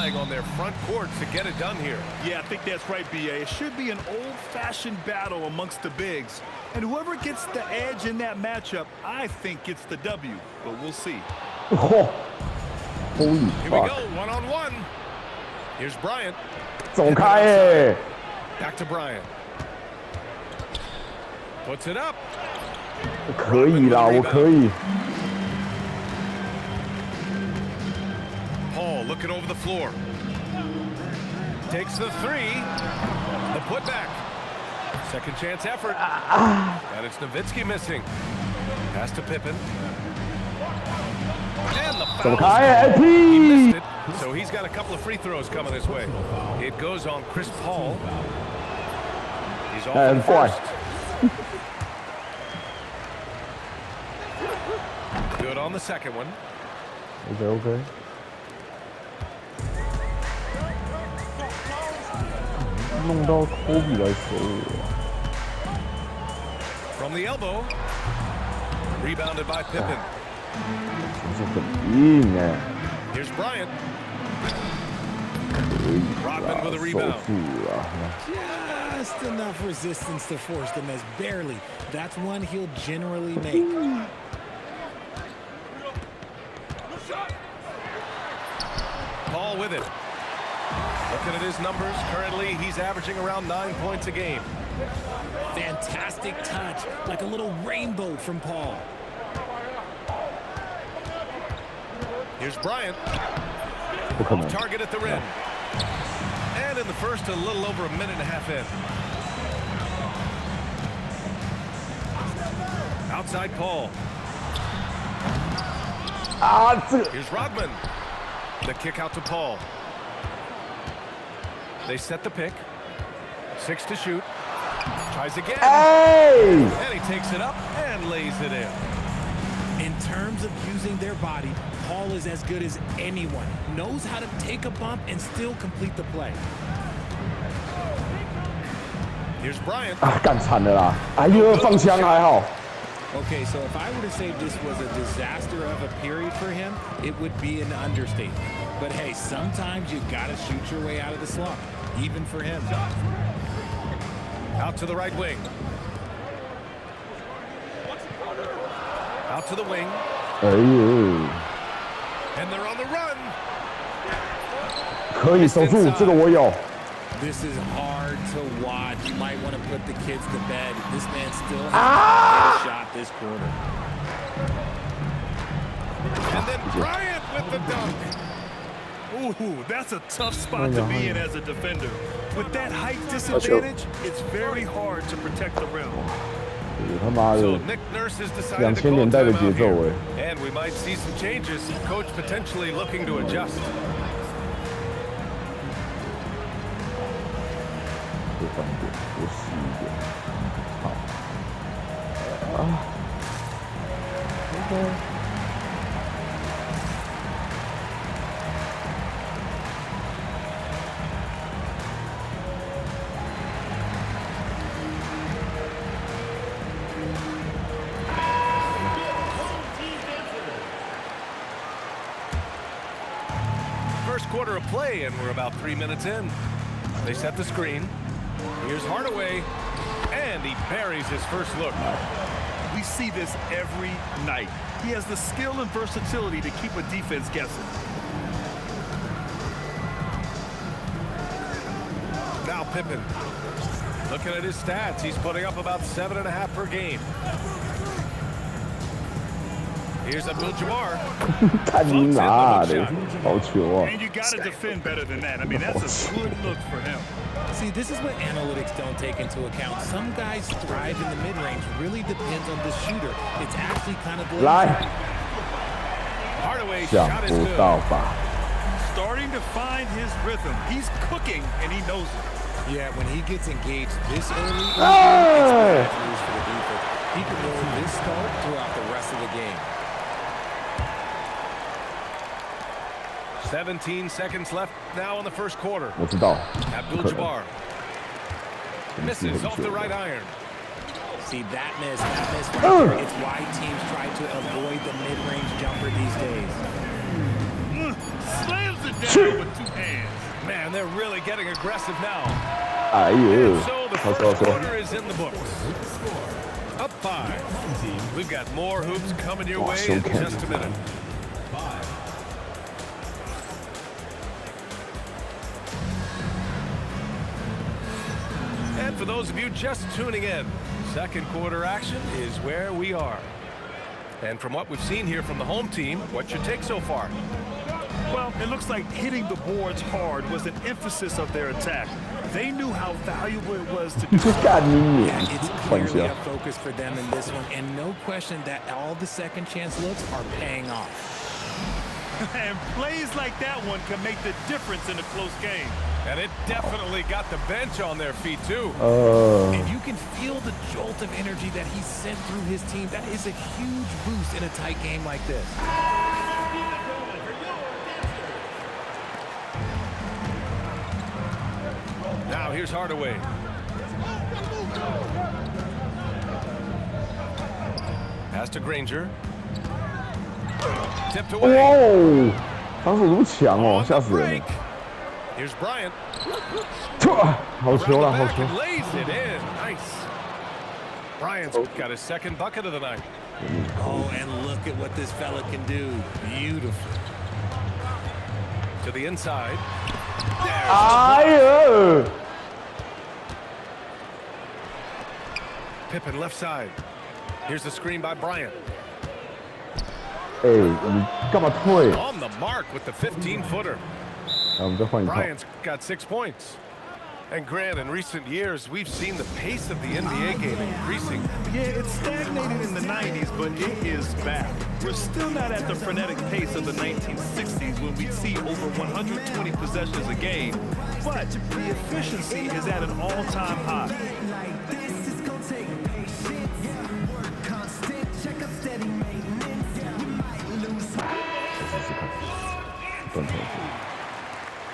relying on their front court to get it done here. Yeah, I think that's right, B.A. It should be an old-fashioned battle amongst the bigs. And whoever gets the edge in that matchup, I think gets the W. But we'll see. Oh, holy Here fuck. we go, one-on-one. Here's Bryant. 走开 Back to Bryant. Puts it up. 可以啦，我可以。 Paul looking over the floor. Takes the three. The putback. Second chance effort. And it's Nowitzki missing. Pass to Pippen. And the foul. 走开 He missed，IP。 it. So he's got a couple of free throws coming his way. It goes on Chris Paul. He's off And the first. Good on the second one. OK。 弄到科比来守我。 From the elbow. Rebounded by Pippen. 真是很硬哎。 Here's Bryant. 可以 Rodman with a 守 rebound. 住了。 Just enough resistance to force them as barely. That's one he'll generally make. Paul with it. Looking at his numbers, currently he's averaging around 9 points a game. Fantastic touch, like a little rainbow from Paul. Here's Bryant. 不可能。 Target at the rim. And in the first, a little over a minute and a half in. Outside Paul. 啊，这个 Here's Rodman. The kick out to Paul. They set the pick. 6 to shoot. Tries again. 哎， And he takes it up and lays it in. In terms of using their body, Paul is as good as anyone. Knows how to take a bump and still complete the play. Here's Bryant. 啊，干惨了啦！哎呦，放枪还好。 Okay, so if I were to say this was a disaster of a period for him, it would be an understatement. But hey, sometimes you gotta shoot your way out of the slump, even for him. Out to the right wing. Out to the wing. 哎呦， And they're on the run. 可以守住，这个我有。 This is hard to watch. You might want to put the kids to bed. This man still has a shot this quarter. And then Bryant with the dunk. Ooh, that's a tough spot to be in as a defender. With that height disadvantage, it's very hard to protect the rim. 他妈 So 的 Nick Nurse has decided to 2000 call 年代的 timeout 节奏 here. 哎。 And we might see some changes. Coach potentially looking to adjust. 多放一点，多细一点。好。啊。OK。 First quarter of play, and we're about 3 minutes in. They set the screen. Here's Hardaway, and he buries his first look. We see this every night. He has the skill and versatility to keep a defense guessing. Now Pippen. Looking at his stats, he's putting up about 7.5 per game. Here's Abdul-Jabbar. 看你妈的，好球啊！ And you got to defend better than that. I mean, that's a good look for him. See, this is what analytics don't take into account. Some guys thrive in the mid-range. Really depends on the shooter. It's actually kind of 来， Hardaway 想 shot is 不 good. 到吧？ Starting to find his rhythm. He's cooking, and he knows it. Yeah, when he gets engaged this early, it's Hey! bad news for the defense. He can roll this start throughout the rest of the game. 17 seconds left now in the first quarter. 我知道。 Abdul-Jabbar misses off the right iron. See, that miss right there. It's why teams try to avoid the mid-range jumper these days. Slams it down with 2 hands. Man, they're really getting aggressive now. 哎呦 So the 好 first 说好说 quarter is in the books. Up 5. We've got more hoops coming your way in just a minute. And for those of you just tuning in, second quarter action is where we are. And from what we've seen here from the home team, what's your take so far? Well, it looks like hitting the boards hard was an emphasis of their attack. They knew how valuable it was to do. 干你 Yeah, it's 换 clearly 下 a focus for them in this one, and no question that all the second chance looks are paying off. And plays like that one can make the difference in a close game. And it definitely got the bench on their feet, too. And you can feel the jolt of energy that he sent through his team. That is a huge boost in a tight game like this. Now here's Hardaway. Pass to Granger. Tipped away. 哦，防守如强哦， On 吓 the 死人 break. 了。 Here's Bryant. 好球了， Around 好 the 球 back and lays it in. Nice. Bryant's got his second bucket of the night. Oh, and look at what this fella can do. Beautiful. To the inside. 哎呦！ Pippen left side. Here's the screen by Bryant. 哎，你干嘛退？ On the mark with the 15-footer. 来，我们再换一套。 Bryant's got 6 points. And Grant, in recent years, we've seen the pace of the NBA game increasing. Yeah, it stagnated in the 90s, but it is back. We're still not at the frenetic pace of the 1960s when we'd see over 120 possessions a game, but the efficiency is at an all-time high.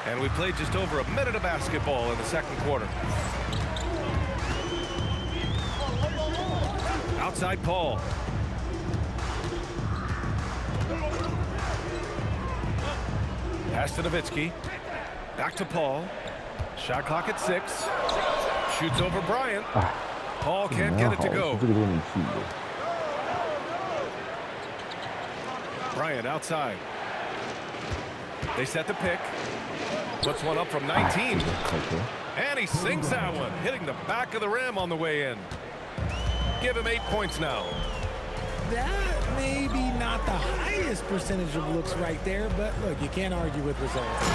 And we played just over a minute of basketball in the second quarter. Outside Paul. Pass to Nowitzki. Back to Paul. Shot clock at 6. Shoots over Bryant. Paul can't get it to go. 这个多你气的。 Bryant outside. They set the pick. Puts one up from 19. 好球。 And he sinks that one, hitting the back of the rim on the way in. Give him 8 points now. That may be not the highest percentage of looks right there, but look, you can't argue with results.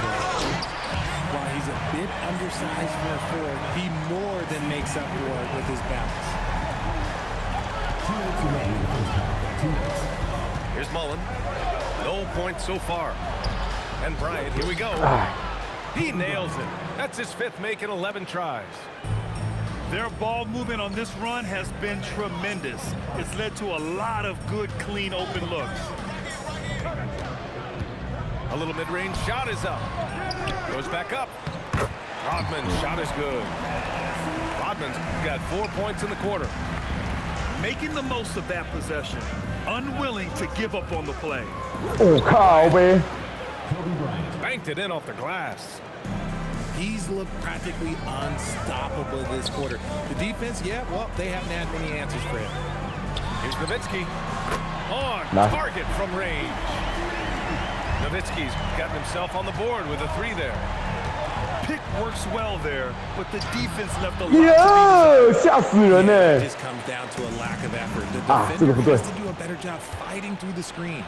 While he's a bit undersized for a forward, he more than makes up for it with his balance. Here's Mullen. No points so far. And Bryant, here we go. He nails it. That's his 5th make in 11 tries. Their ball movement on this run has been tremendous. It's led to a lot of good, clean, open looks. A little mid-range shot is up. Goes back up. Rodman's shot is good. Rodman's got 4 points in the quarter. Making the most of that possession. Unwilling to give up on the play. 我靠呗！ Banked it in off the glass. He's looked practically unstoppable this quarter. The defense, yeah, well, they haven't had many answers for him. Here's Nowitzki. On Nice. target from range. Nowitzki's gotten himself on the board with a 3 there. Pick works well there, but the defense left a lot to be 哟，吓死人 It 呢！ just comes down to a lack of effort. The 这个 defender 不对。 has to do a better job fighting through the screen.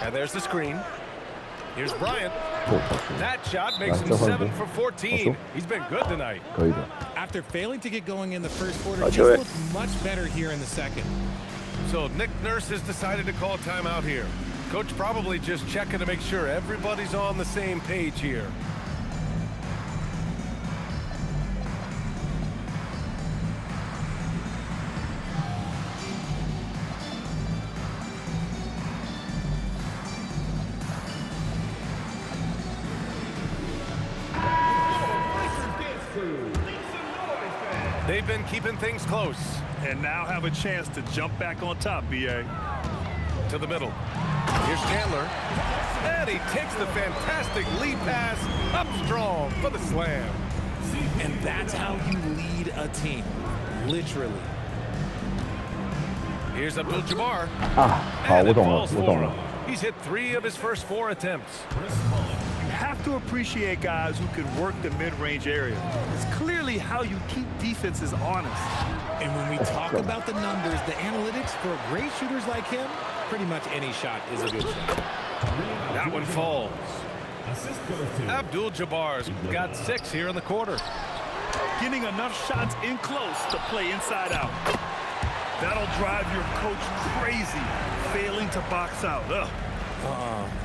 And there's the screen. Here's Bryant. 哦，好球， That shot makes him 来，再换一 7 个。 for 14. He's been good tonight. 可以的。 After failing to get going in the first quarter, I'll he's do it. looked much better here in the second. So Nick Nurse has decided to call timeout here. Coach probably just checking to make sure everybody's on the same page here. They've been keeping things close. And now have a chance to jump back on top, B.A. To the middle. Here's Chandler. And he takes the fantastic lead pass up strong for the slam. And that's how you lead a team, literally. Here's Abdul-Jabbar. 好， And 我 it 懂了， falls 我 for 懂 him. 了。 He's hit 3 of his first 4 attempts. You have to appreciate guys who can work the mid-range area. It's clearly how you keep defenses honest. And when we talk about the numbers, the analytics for great shooters like him, pretty much any shot is a good shot. That one falls. Abdul-Jabbar's got 6 here in the quarter. Getting enough shots in close to play inside out. That'll drive your coach crazy, failing to box out. Ugh.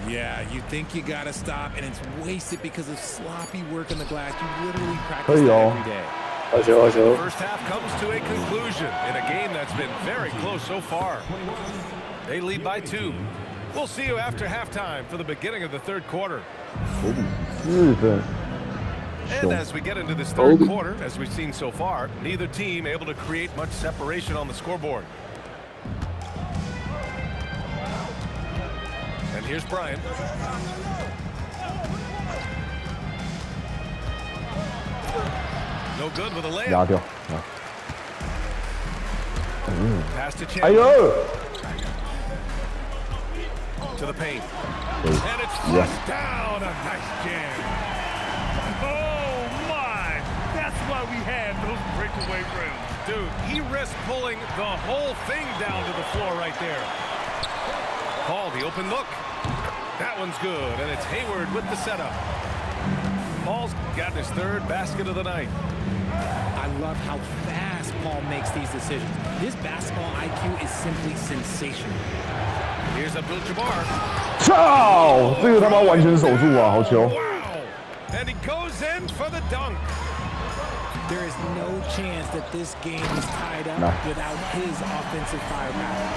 Yeah, you think you gotta stop, and it's wasted because of sloppy work in the glass. You literally practice that every day. The first half comes to a conclusion in a game that's been very close so far. They lead by 2. We'll see you after halftime for the beginning of the third quarter. 4分。 And as we get into this third quarter, as we've seen so far, neither team able to create much separation on the scoreboard. And here's Bryant. No good with a layup. 压掉。Pass to 哎 Chandler. 呦！ To the paint. And it's flushed down. A nice jam. Oh, my. That's why we had those breakaway rims. Dude, he risked pulling the whole thing down to the floor right there. Paul, the open look. That one's good, and it's Hayward with the setup. Paul's got his 3rd basket of the night. I love how fast Paul makes these decisions. His basketball IQ is simply sensational. Here's Abdul-Jabbar. 操！这个他妈完全守住啊，好球！ Wow! And he goes in for the dunk. There is no chance that this game is tied up without his offensive firepower.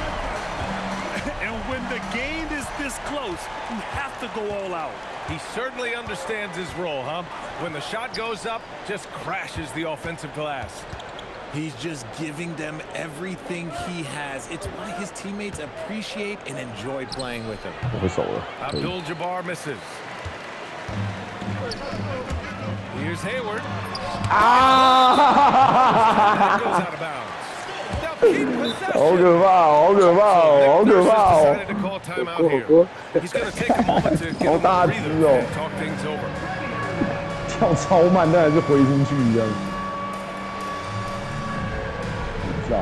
And when the game is this close, you have to go all out. He certainly understands his role, huh? When the shot goes up, just crashes the offensive glass. He's just giving them everything he has. It's why his teammates appreciate and enjoy playing with him. 我会守了。 Abdul-Jabbar misses. Here's Hayward. That goes out of bounds. Now keep possession. 好可怕，好可怕，好可怕 Decided to call timeout here. He's going to take a moment to get a breather and talk things over. 跳超慢，但还是回进去一样。炸！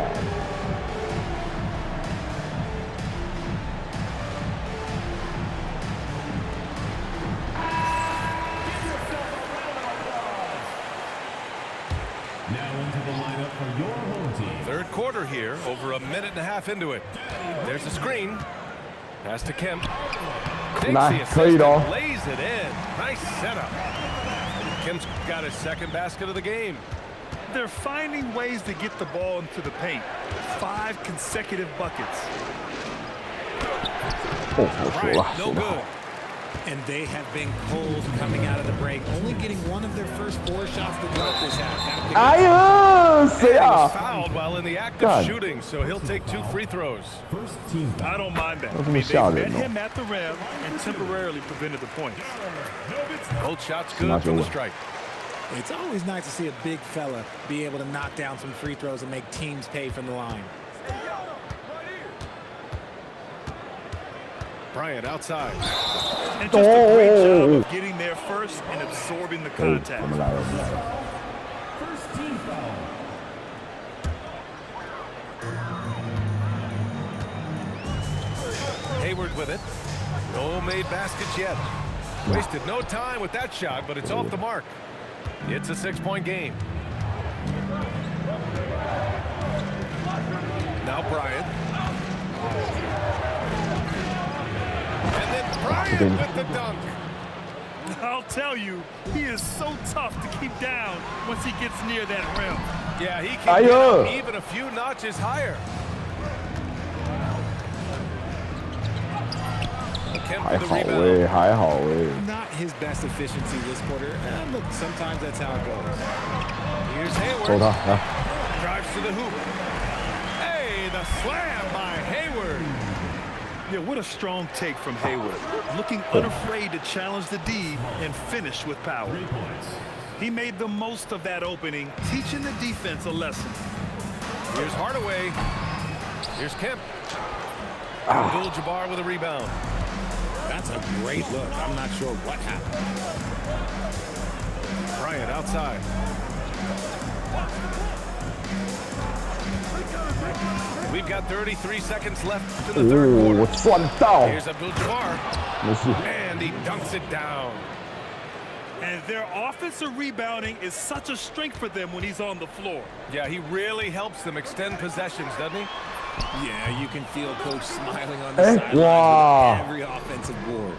Third quarter here, over a minute and a half into it. There's a screen. Pass to Kemp. Takes the assist and lays it in. Nice setup. Kemp's got his 2nd basket of the game. They're finding ways to get the ball into the paint. 5 consecutive buckets. 哦，我守了， No 守得好。 good. And they have been cold coming out of the break, only getting 1 of their first 4 shots to drop this half. 哎呀，谁 He 啊 was？ fouled while in the act of shooting, so he'll take 2 free throws. I don't mind that. 这么吓 They 人 met 哦！ him at the rim and temporarily prevented the points. Both shots good from the strike. It's always nice to see a big fella be able to knock down some free throws and make teams pay from the line. Bryant outside. And just a great job of getting there first and absorbing the 我 contact. 们来了，我们来了。 Hayward with it. No made baskets yet. Wasted no time with that shot, but it's off the mark. It's a 6-point game. Now Bryant. And then Bryant with the dunk. I'll tell you, he is so tough to keep down once he gets near that rim. Yeah, he can get up even a few notches higher. Kemp 还 with 好 the rebound. 还好 Not his best efficiency this quarter. Look, sometimes that's how it goes. Here's 守 Hayward. 他，来， Drives to the hoop. Hey, the slam by Hayward. Yeah, what a strong take from Hayward. Looking unafraid to challenge the D and finish with power. He made the most of that opening, teaching the defense a lesson. Here's Hardaway. Here's Kemp. Abdul-Jabbar with a rebound. That's a great look. I'm not sure what happened. Bryant outside. We've got 33 seconds left in the third quarter. 我赚到。 Here's Abdul-Jabbar. 没事。 And he dunks it down. And their offensive rebounding is such a strength for them when he's on the floor. Yeah, he really helps them extend possessions, doesn't he? Yeah, you can feel Coach smiling on the sidelines with every offensive board.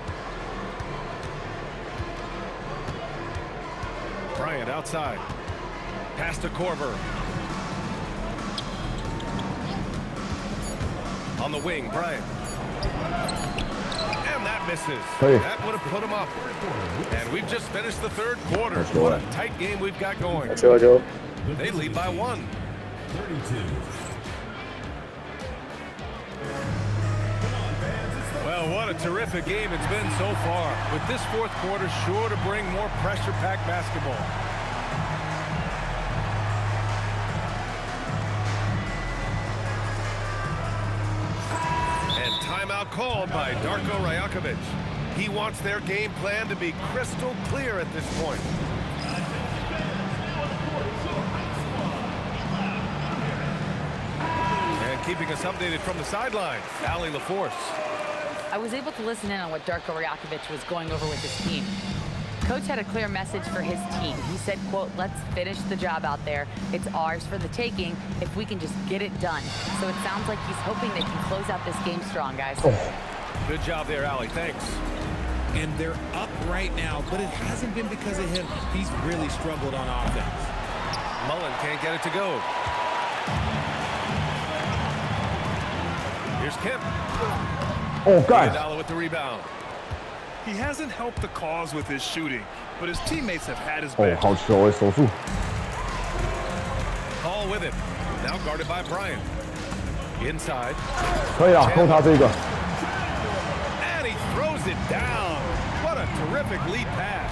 Bryant outside. Pass to Korver. On the wing, Bryant. And that misses. Hey. That would have put him up. And we've just finished the third quarter. What a tight game we've got going. They lead by 1. 32. Well, what a terrific game it's been so far. With this fourth quarter sure to bring more pressure-packed basketball. And timeout called by Darko Rajakovic. He wants their game plan to be crystal clear at this point. And keeping us updated from the sidelines, Allie LaForce. I was able to listen in on what Darko Rajakovic was going over with his team. Coach had a clear message for his team. He said, quote, let's finish the job out there. It's ours for the taking if we can just get it done. So it sounds like he's hoping they can close out this game strong, guys. Good job there, Allie. Thanks. And they're up right now, but it hasn't been because of him. He's really struggled on offense. Mullen can't get it to go. Here's Kemp. Oh, God. Iguodala with the rebound. He hasn't helped the cause with his shooting, but his teammates have had his 哦， back. 好球诶，手速。 Hall with it. Now guarded by Bryant. Inside. 可以啊，扣他这个。 And he throws it down. What a terrific lead pass.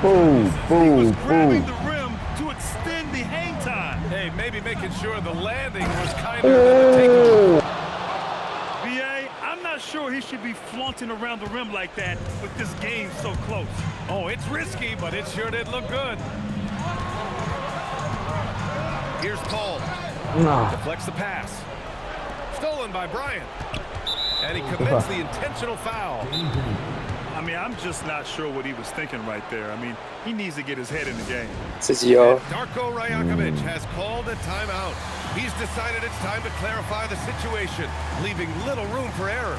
Boom, He was boom, grabbing boom. the rim to extend the hang time. Hey, maybe making sure the landing was kinder than the takeoff. Oh. BA, I'm not sure he should be flaunting around the rim like that with this game so close. Oh, it's risky, but it sure did look good. Here's Paul. Nah. Deflects the pass. Stolen by Bryant. And he commits the intentional foul. I mean, I'm just not sure what he was thinking right there. I mean, he needs to get his head in the game. Darko Rajakovic has called a timeout. He's decided it's time to clarify the situation, leaving little room for error.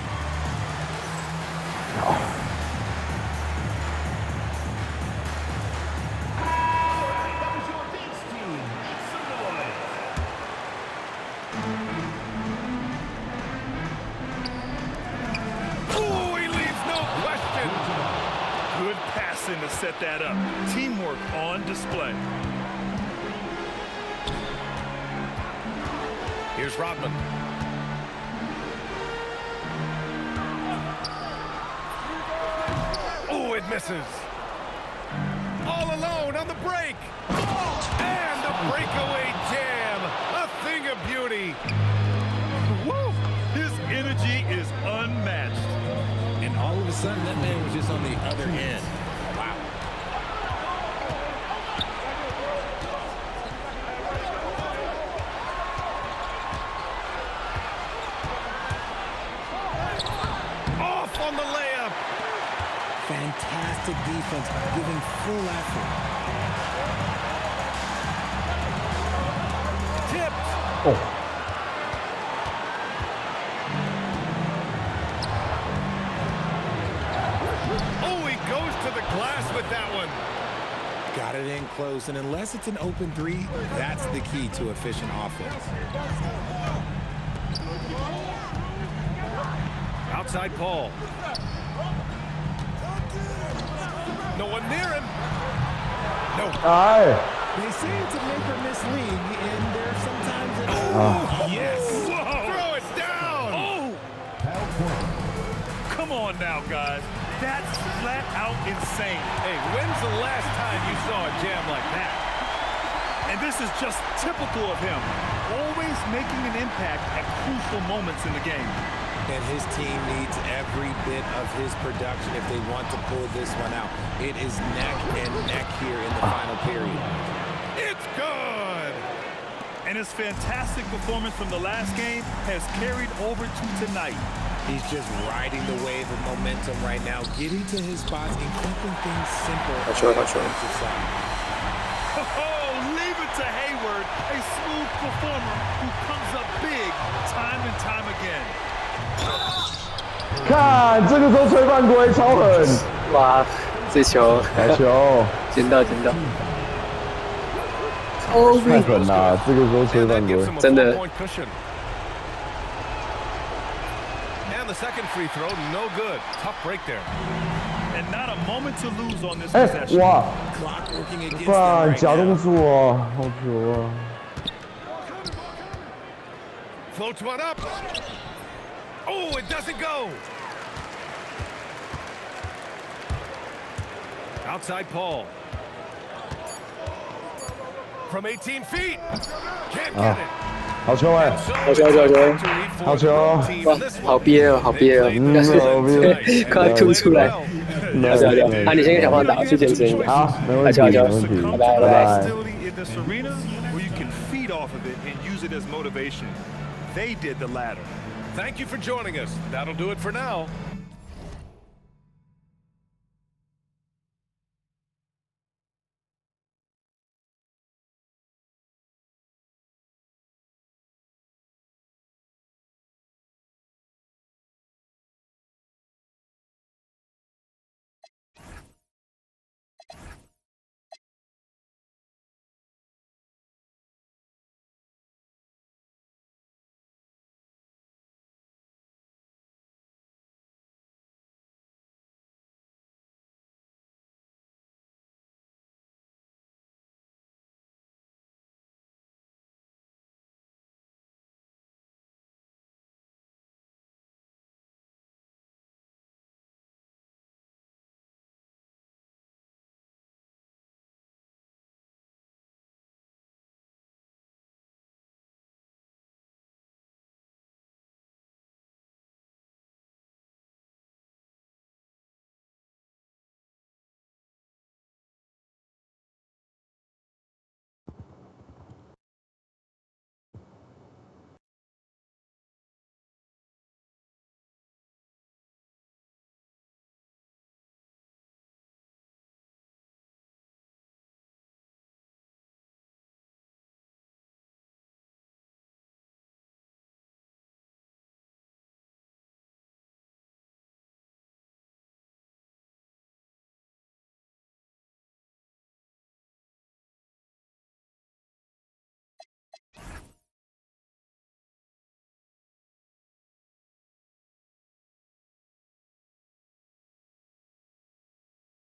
Oh, he leaves no question. Good passing to set that up. Teamwork on display. Here's Rodman. Oh, it misses. All alone on the break. And a breakaway jam. A thing of beauty. Woo! His energy is unmatched. And all of a sudden, that man was just on the other end. Wow. Off on the layup. Fantastic defense, giving full effort. Tipped. Oh. Oh, he goes to the glass with that one. Got it in close, and unless it's an open three, that's the key to efficient offense. Outside Paul. No one near him. No. Aye. They say it's a make or miss league, and there's sometimes Yes. Whoa. Throw it down. Oh! on now, guys. That's flat out insane. Hey, when's the last time you saw a jam like that? And this is just typical of him. Always making an impact at crucial moments in the game. And his team needs every bit of his production if they want to pull this one out. It is neck and neck here in the final period. It's good. And his fantastic performance from the last game has carried over to tonight. He's just riding the wave of momentum right now, getting to his spots and keeping things simple on the offensive side. Oh, leave it to Hayward, a smooth performer who comes up big time and time again. 看这个时候吹犯规，超狠！哇，这球，来球，捡到，太狠了！这个时候吹犯规，真的。 And the second free throw, no good. Tough break there. And not a moment to lose on this 哎 possession. 哇！ Clock working against 不 them 然 right 假动 now. 作啊，好球啊！ Floats one up. Oh, it doesn't go. Outside Paul. From 18 feet. Can't get it. 好球哎！好球！好球！哇，好憋哦，好憋哦，快吐出来！好，你先跟小胖打，去健身。好，没问题，好球，没问题，拜拜，拜拜。 In this arena where you can feed off of it and use it as motivation. They did the latter. Thank you for joining us. That'll do it for now.